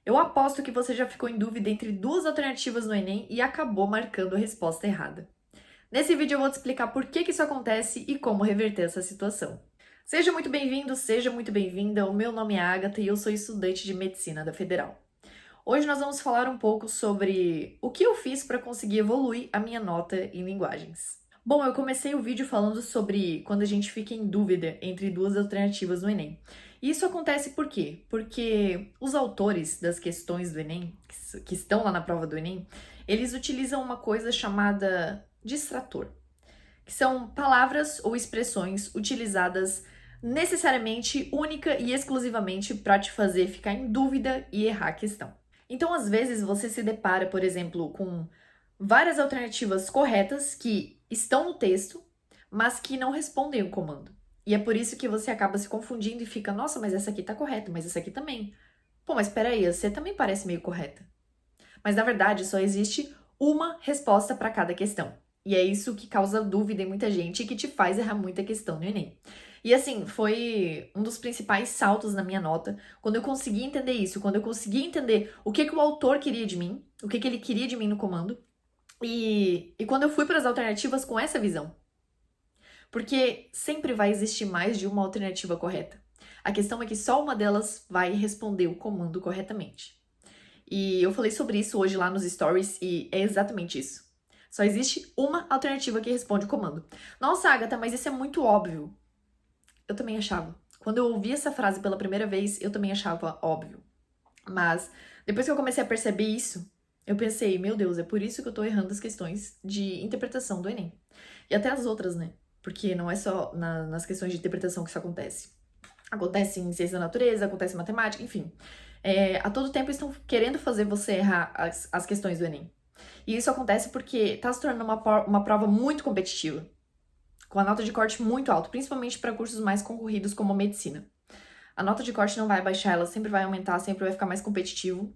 Eu aposto que você já ficou em dúvida entre duas alternativas no Enem e acabou marcando a resposta errada. Nesse vídeo eu vou te explicar por que isso acontece e como reverter essa situação. Seja muito bem-vindo, seja muito bem-vinda. O meu nome é Agatha e eu sou estudante de Medicina da Federal. Hoje nós vamos falar um pouco sobre o que eu fiz para conseguir evoluir a minha nota em linguagens. Bom, eu comecei o vídeo falando sobre quando a gente fica em dúvida entre duas alternativas no Enem. E isso acontece por quê? Porque os autores das questões do Enem, que estão lá na prova do Enem, eles utilizam uma coisa chamada distrator, que são palavras ou expressões utilizadas necessariamente, única e exclusivamente para te fazer ficar em dúvida e errar a questão. Então, às vezes, você se depara, por exemplo, com várias alternativas corretas que estão no texto, mas que não respondem o comando. E é por isso que você acaba se confundindo e fica, nossa, mas essa aqui tá correta, mas essa aqui também. Pô, mas peraí, você também parece meio correta. Mas na verdade, só existe uma resposta para cada questão. E é isso que causa dúvida em muita gente e que te faz errar muita questão no Enem. E assim, foi um dos principais saltos na minha nota, quando eu consegui entender isso, quando eu consegui entender o que o autor queria de mim, o que ele queria de mim no comando, e quando eu fui para as alternativas com essa visão. Porque sempre vai existir mais de uma alternativa correta. A questão é que só uma delas vai responder o comando corretamente. E eu falei sobre isso hoje lá nos stories e é exatamente isso. Só existe uma alternativa que responde o comando. Nossa, Agatha, mas isso é muito óbvio. Eu também achava. Quando eu ouvi essa frase pela primeira vez, eu também achava óbvio. Mas depois que eu comecei a perceber isso, eu pensei, meu Deus, é por isso que eu tô errando as questões de interpretação do Enem. E até as outras, né? Porque não é só nas questões de interpretação que isso acontece. Acontece em ciência da natureza, acontece em matemática, enfim. A todo tempo estão querendo fazer você errar as questões do Enem. E isso acontece porque tá se tornando uma prova muito competitiva, com a nota de corte muito alta, principalmente para cursos mais concorridos como medicina. A nota de corte não vai baixar, ela sempre vai aumentar, sempre vai ficar mais competitivo.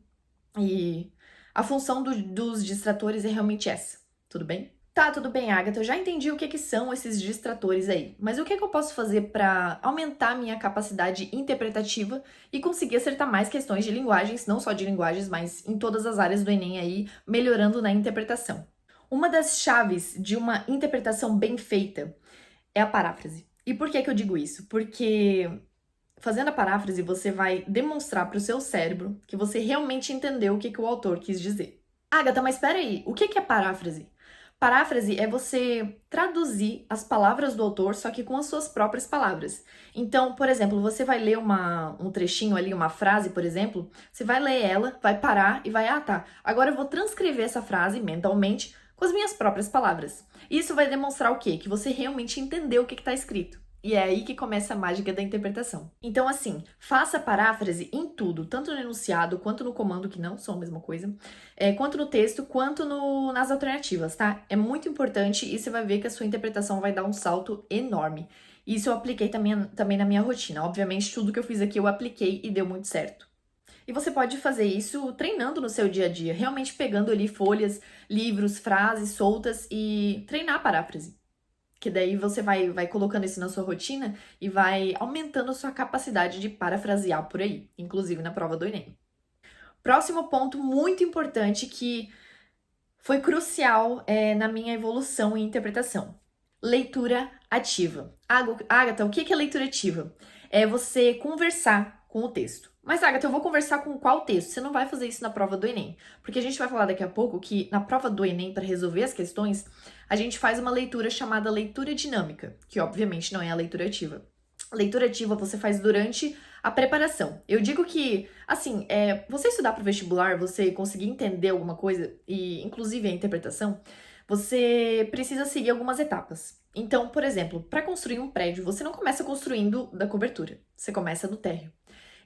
E a função dos distratores é realmente essa, tudo bem? Tá, tudo bem, Agatha, eu já entendi o que são esses distratores aí, mas o que eu posso fazer para aumentar a minha capacidade interpretativa e conseguir acertar mais questões de linguagens, não só de linguagens, mas em todas as áreas do Enem aí, melhorando na interpretação? Uma das chaves de uma interpretação bem feita é a paráfrase. E por que eu digo isso? Porque fazendo a paráfrase, você vai demonstrar para o seu cérebro que você realmente entendeu o que o autor quis dizer. Agatha, mas espera aí, o que é paráfrase? Paráfrase é você traduzir as palavras do autor, só que com as suas próprias palavras. Então, por exemplo, você vai ler um trechinho ali, uma frase, por exemplo, você vai ler ela, vai parar e vai, tá, agora eu vou transcrever essa frase mentalmente com as minhas próprias palavras. Isso vai demonstrar o quê? Que você realmente entendeu o que está escrito. E é aí que começa a mágica da interpretação. Então, assim, faça paráfrase em tudo, tanto no enunciado quanto no comando, que não são a mesma coisa, quanto no texto, quanto nas alternativas, tá? É muito importante e você vai ver que a sua interpretação vai dar um salto enorme. Isso eu apliquei também na minha rotina. Obviamente, tudo que eu fiz aqui eu apliquei e deu muito certo. E você pode fazer isso treinando no seu dia a dia, realmente pegando ali folhas, livros, frases soltas e treinar a paráfrase. Que daí você vai colocando isso na sua rotina e vai aumentando a sua capacidade de parafrasear por aí, inclusive na prova do Enem. Próximo ponto muito importante que foi crucial na minha evolução em interpretação. Leitura ativa. Agatha, o que é leitura ativa? É você conversar com o texto. Mas, Agatha, eu vou conversar com qual texto? Você não vai fazer isso na prova do Enem. Porque a gente vai falar daqui a pouco que na prova do Enem, para resolver as questões, a gente faz uma leitura chamada leitura dinâmica, que obviamente não é a leitura ativa. A leitura ativa você faz durante a preparação. Eu digo que, assim, você estudar para o vestibular, você conseguir entender alguma coisa, e inclusive a interpretação, você precisa seguir algumas etapas. Então, por exemplo, para construir um prédio, você não começa construindo da cobertura, você começa no térreo.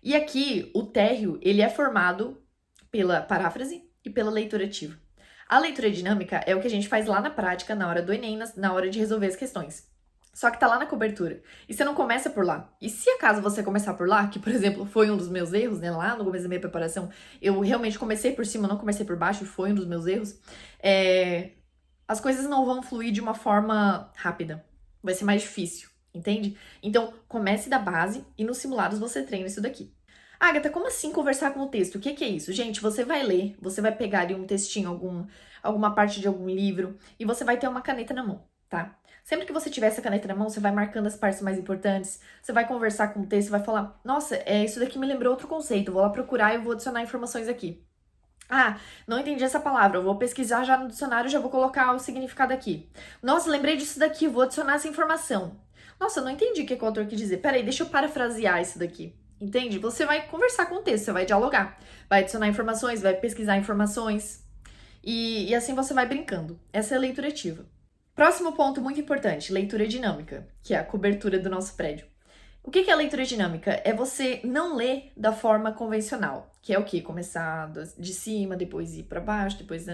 E aqui, o térreo, ele é formado pela paráfrase e pela leitura ativa. A leitura dinâmica é o que a gente faz lá na prática, na hora do Enem, na hora de resolver as questões. Só que tá lá na cobertura. E você não começa por lá. E se acaso você começar por lá, que por exemplo foi um dos meus erros, né? Lá no começo da minha preparação, eu realmente comecei por cima, não comecei por baixo, foi um dos meus erros. As coisas não vão fluir de uma forma rápida. Vai ser mais difícil, entende? Então, comece da base e nos simulados você treina isso daqui. Agatha, como assim conversar com o texto? O que que é isso? Gente, você vai ler, você vai pegar ali um textinho, alguma parte de algum livro, e você vai ter uma caneta na mão, tá? Sempre que você tiver essa caneta na mão, você vai marcando as partes mais importantes, você vai conversar com o texto, vai falar, nossa, isso daqui me lembrou outro conceito, vou lá procurar e vou adicionar informações aqui. Ah, não entendi essa palavra, eu vou pesquisar já no dicionário e já vou colocar o significado aqui. Nossa, lembrei disso daqui, vou adicionar essa informação. Nossa, eu não entendi o que o autor quis dizer. Peraí, deixa eu parafrasear isso daqui. Entende? Você vai conversar com o texto, você vai dialogar, vai adicionar informações, vai pesquisar informações e assim você vai brincando. Essa é a leitura ativa. Próximo ponto muito importante, leitura dinâmica, que é a cobertura do nosso prédio. O que é a leitura dinâmica? É você não ler da forma convencional, que é o quê? Começar de cima, depois ir para baixo, depois...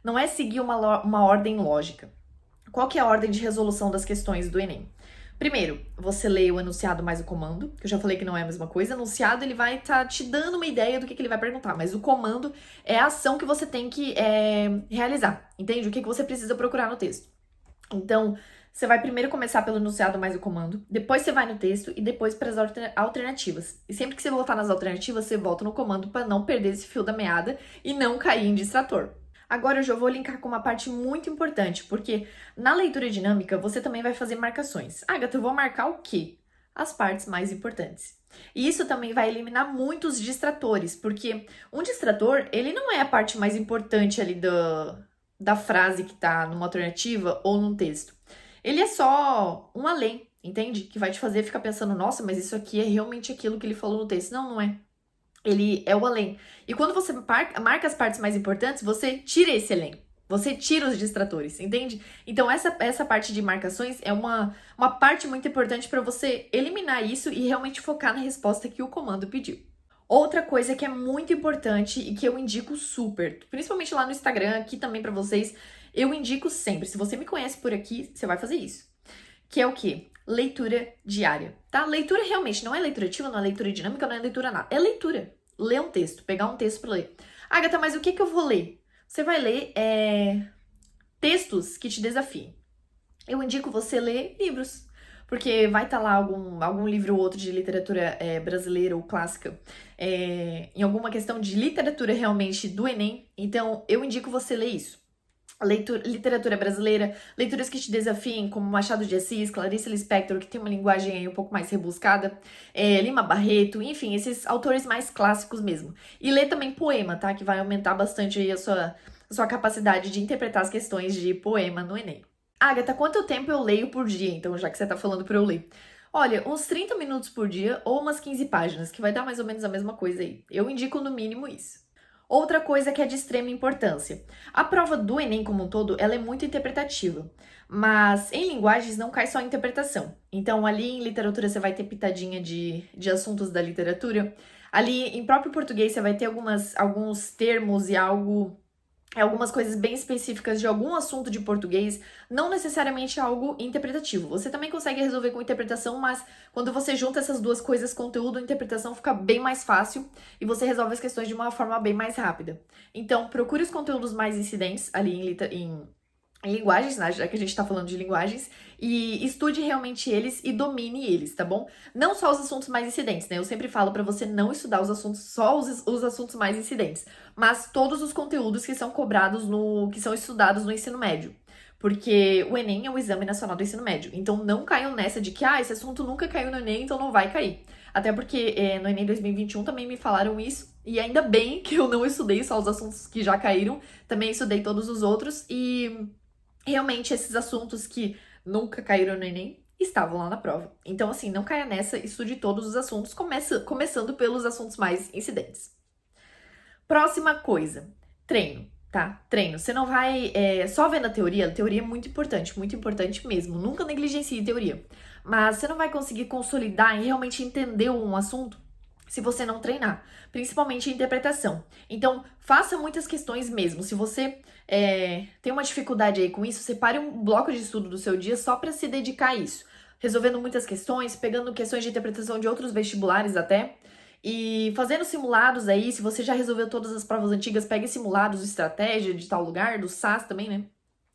Não é seguir uma ordem lógica. Qual que é a ordem de resolução das questões do Enem? Primeiro, você lê o enunciado mais o comando, que eu já falei que não é a mesma coisa. O enunciado, ele vai estar te dando uma ideia do que ele vai perguntar, mas o comando é a ação que você tem que realizar, entende? O que você precisa procurar no texto. Então, você vai primeiro começar pelo enunciado mais o comando, depois você vai no texto e depois para as alternativas. E sempre que você voltar nas alternativas, você volta no comando para não perder esse fio da meada e não cair em distrator. Agora eu já vou linkar com uma parte muito importante, porque na leitura dinâmica você também vai fazer marcações. Agatha, eu vou marcar o quê? As partes mais importantes. E isso também vai eliminar muitos distratores, porque um distrator, ele não é a parte mais importante ali da frase que tá numa alternativa ou num texto. Ele é só um além, entende? Que vai te fazer ficar pensando, nossa, mas isso aqui é realmente aquilo que ele falou no texto. Não, não é. Ele é o além. E quando você marca as partes mais importantes, você tira esse além. Você tira os distratores, entende? Então, essa parte de marcações é uma parte muito importante para você eliminar isso e realmente focar na resposta que o comando pediu. Outra coisa que é muito importante e que eu indico super, principalmente lá no Instagram, aqui também para vocês, eu indico sempre. Se você me conhece por aqui, você vai fazer isso. Que é o quê? Leitura diária, tá? Leitura realmente não é leitura ativa, não é leitura dinâmica, não é leitura nada. É leitura. Ler um texto, pegar um texto para ler. Agatha, mas o que eu vou ler? Você vai ler textos que te desafiem. Eu indico você ler livros, porque vai estar lá algum livro ou outro de literatura brasileira ou clássica, em alguma questão de literatura realmente do Enem. Então, eu indico você ler isso. Literatura brasileira, leituras que te desafiem, como Machado de Assis, Clarice Lispector, que tem uma linguagem aí um pouco mais rebuscada, Lima Barreto, enfim, esses autores mais clássicos mesmo. E ler também poema, tá? Que vai aumentar bastante aí a sua capacidade de interpretar as questões de poema no Enem. Agatha, quanto tempo eu leio por dia, então, já que você tá falando pra eu ler? Olha, uns 30 minutos por dia ou umas 15 páginas, que vai dar mais ou menos a mesma coisa aí. Eu indico no mínimo isso. Outra coisa que é de extrema importância. A prova do Enem como um todo, ela é muito interpretativa, mas em linguagens não cai só em interpretação. Então, ali em literatura você vai ter pitadinha de assuntos da literatura. Ali em próprio português você vai ter alguns termos e algumas coisas bem específicas de algum assunto de português, não necessariamente algo interpretativo. Você também consegue resolver com interpretação, mas quando você junta essas duas coisas, conteúdo e interpretação, fica bem mais fácil e você resolve as questões de uma forma bem mais rápida. Então, procure os conteúdos mais incidentes ali em linguagens, né? Já que a gente tá falando de linguagens, e estude realmente eles e domine eles, tá bom? Não só os assuntos mais incidentes, né? Eu sempre falo pra você não estudar os assuntos, só os assuntos mais incidentes, mas todos os conteúdos que são cobrados que são estudados no ensino médio. Porque o Enem é o Exame Nacional do Ensino Médio. Então não caiam nessa de que, esse assunto nunca caiu no Enem, então não vai cair. Até porque no Enem 2021 também me falaram isso, e ainda bem que eu não estudei só os assuntos que já caíram, também estudei todos os outros, e realmente esses assuntos que nunca caíram no Enem estavam lá na prova. Então, assim, não caia nessa, estude todos os assuntos, começando pelos assuntos mais incidentes. Próxima coisa, treino, tá? Treino. Você não vai só vendo a teoria é muito importante mesmo. Nunca negligencie teoria. Mas você não vai conseguir consolidar e realmente entender um assunto se você não treinar, principalmente em interpretação. Então, faça muitas questões mesmo. Se você tem uma dificuldade aí com isso, separe um bloco de estudo do seu dia só para se dedicar a isso. Resolvendo muitas questões, pegando questões de interpretação de outros vestibulares até, e fazendo simulados aí. Se você já resolveu todas as provas antigas, pegue simulados de estratégia de tal lugar, do SAS também, né?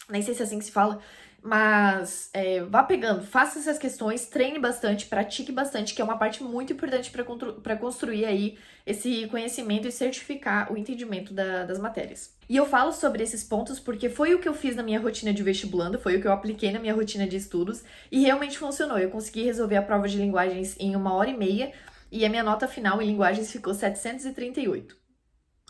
Nem sei se é assim que se fala. Mas vá pegando, faça essas questões, treine bastante, pratique bastante, que é uma parte muito importante para construir aí esse conhecimento e certificar o entendimento das matérias. E eu falo sobre esses pontos porque foi o que eu fiz na minha rotina de vestibulando, foi o que eu apliquei na minha rotina de estudos e realmente funcionou. Eu consegui resolver a prova de linguagens em 1h30 e a minha nota final em linguagens ficou 738.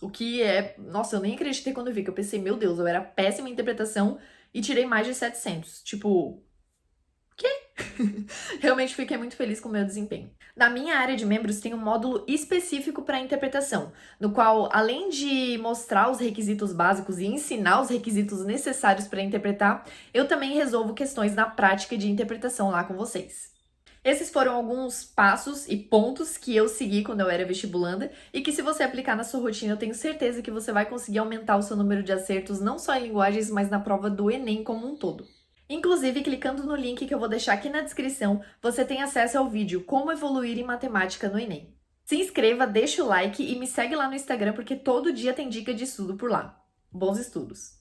O que é... Nossa, eu nem acreditei quando eu vi, que eu pensei, meu Deus, eu era péssima em interpretação e tirei mais de 700. Tipo, quê? Realmente fiquei muito feliz com o meu desempenho. Na minha área de membros tem um módulo específico para interpretação, no qual, além de mostrar os requisitos básicos e ensinar os requisitos necessários para interpretar, eu também resolvo questões na prática de interpretação lá com vocês. Esses foram alguns passos e pontos que eu segui quando eu era vestibulanda e que, se você aplicar na sua rotina, eu tenho certeza que você vai conseguir aumentar o seu número de acertos não só em linguagens, mas na prova do Enem como um todo. Inclusive, clicando no link que eu vou deixar aqui na descrição, você tem acesso ao vídeo Como Evoluir em Matemática no Enem. Se inscreva, deixa o like e me segue lá no Instagram porque todo dia tem dica de estudo por lá. Bons estudos!